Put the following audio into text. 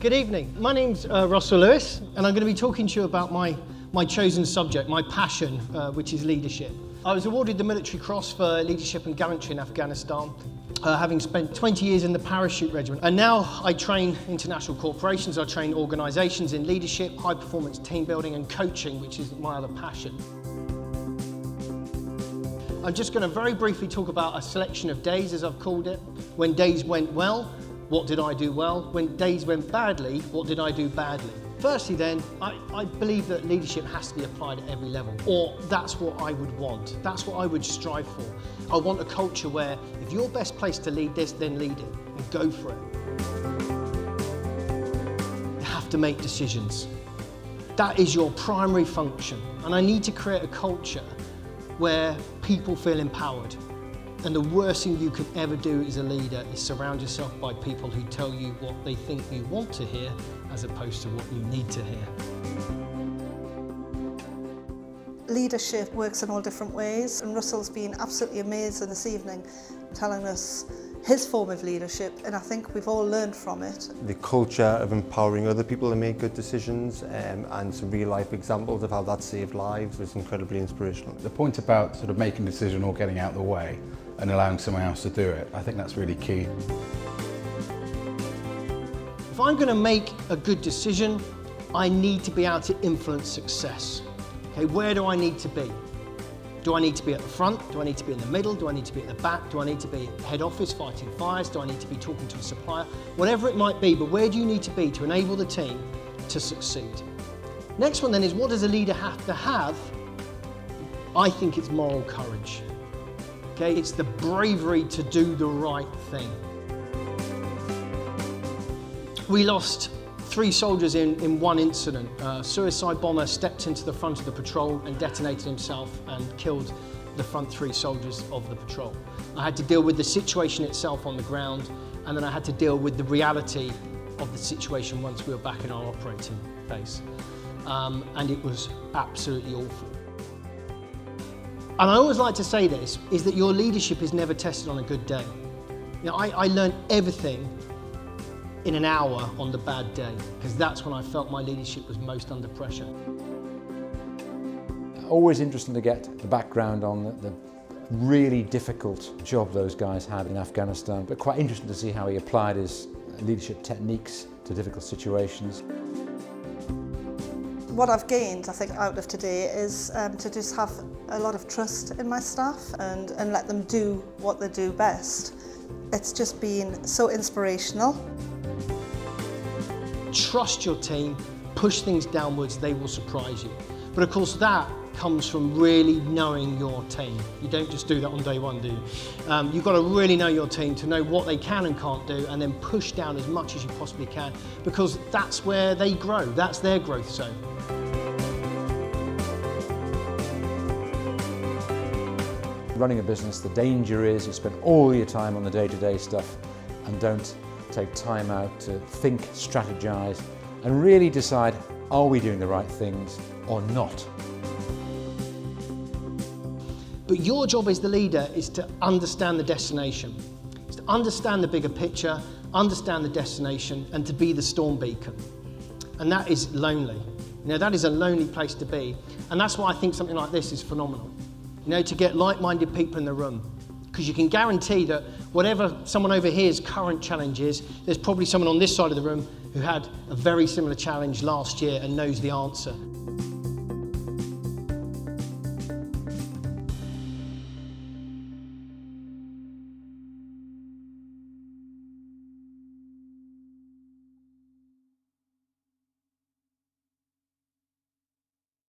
Good evening. My name's Russell Lewis, and I'm going to be talking to you about my chosen subject, my passion, which is leadership. I was awarded the Military Cross for leadership and gallantry in Afghanistan, having spent 20 years in the Parachute Regiment. And now I train international corporations, I train organisations in leadership, high-performance team building and coaching, which is my other passion. I'm just going to very briefly talk about a selection of days, as I've called it. When days went well, what did I do well? When days went badly, what did I do badly? Firstly then, I believe that leadership has to be applied at every level, or that's what I would want. That's what I would strive for. I want a culture where if you're best placed to lead this, then lead it and go for it. You have to make decisions. That is your primary function. And I need to create a culture where people feel empowered. And the worst thing you could ever do as a leader is surround yourself by people who tell you what they think you want to hear as opposed to what you need to hear. Leadership works in all different ways, and Russell's been absolutely amazing this evening telling us his form of leadership, and I think we've all learned from it. The culture of empowering other people to make good decisions and some real life examples of how that saved lives was incredibly inspirational. The point about sort of making a decision or getting out of the way and allowing someone else to do it, I think that's really key. If I'm going to make a good decision, I need to be able to influence success. Okay, where do I need to be? Do I need to be at the front? Do I need to be in the middle? Do I need to be at the back? Do I need to be at head office fighting fires? Do I need to be talking to a supplier? Whatever it might be, but where do you need to be to enable the team to succeed? Next one then is, what does a leader have to have? I think it's moral courage. Okay, it's the bravery to do the right thing. We lost 3 soldiers in one incident. A suicide bomber stepped into the front of the patrol and detonated himself and killed the front 3 soldiers of the patrol. I had to deal with the situation itself on the ground, and then I had to deal with the reality of the situation once we were back in our operating base. And it was absolutely awful. And I always like to say this, is that your leadership is never tested on a good day. You know, I learned everything in an hour on the bad day, because that's when I felt my leadership was most under pressure. Always interesting to get the background on the really difficult job those guys had in Afghanistan, but quite interesting to see how he applied his leadership techniques to difficult situations. What I've gained, I think, out of today is to just have a lot of trust in my staff and let them do what they do best. It's just been so inspirational. Trust your team, push things downwards, they will surprise you. But of course that comes from really knowing your team. You don't just do that on day one, do you? You've got to really know your team to know what they can and can't do, and then push down as much as you possibly can, because that's where they grow, that's their growth zone. Running a business, the danger is you spend all your time on the day-to-day stuff and don't take time out to think, strategize, and really decide, are we doing the right things or not? But your job as the leader is to understand the destination. It's to understand the bigger picture, understand the destination, and to be the storm beacon. And that is lonely. You know, that is a lonely place to be. And that's why I think something like this is phenomenal. You know, to get like-minded people in the room. Because you can guarantee that whatever someone over here's current challenge is, there's probably someone on this side of the room who had a very similar challenge last year and knows the answer.